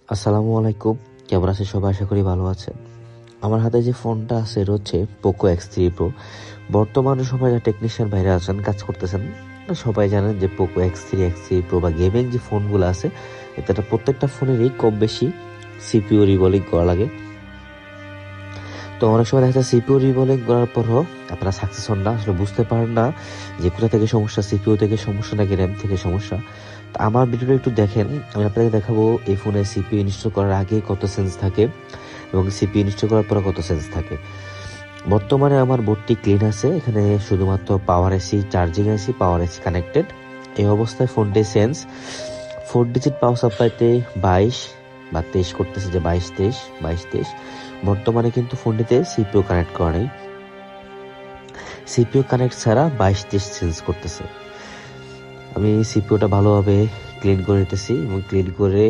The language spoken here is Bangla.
আসসালামু আলাইকুম। কেমন আছে সবাই? আশা করি ভালো আছেন। আমার হাতে যে ফোনটা আছে এটা হচ্ছে পোকো X3 Pro। বর্তমানে সবাই যারা টেকনিশিয়ান বাইরে আছেন, কাজ করতেছেন, সবাই জানেন যে পোকো X3 Pro বা গেমিং যে ফোনগুলো আছে, এটা প্রত্যেকটা ফোনেরই কম বেশি সিপিইউ রিবলিং করা লাগে। তো অনেক সময় দেখা যায় সিপিইউ রিবলিং করার পরও আপনারা সাকসেস হন না, আসলে বুঝতে পারেন না যে কোথা থেকে সমস্যা, সিপিইউ থেকে সমস্যা নাকি র্যাম থেকে সমস্যা। তো আমার ভিডিওটা একটু দেখেন, আমি আপনাকে দেখাবো এই ফোনে সিপিইউ ইনস্টল করার আগে কত সেন্স থাকে এবং সিপিইউ ইনস্টল করার পরে কত সেন্স থাকে। বর্তমানে আমার বোর্ডটি ক্লিন আছে, এখানে শুধুমাত্র পাওয়ার এসি, চার্জিং এসি, পাওয়ার এসি কানেক্টেড। এই অবস্থায় ফোনটি সেন্স 4 ডিজিট পাওয়ার সাপ্লাইতে 22 বা 23 করতেছে, যে 22 23 বর্তমানে কিন্তু ফোনটিতে সিপিইউ কানেক্ট করা নেই। সিপিইউ কানেক্ট ছাড়া 22 23 সেন্স করতেছে। আমি সিপিইউটা ভালোভাবে ক্লিন করে নিতেছি এবং ক্লিন করে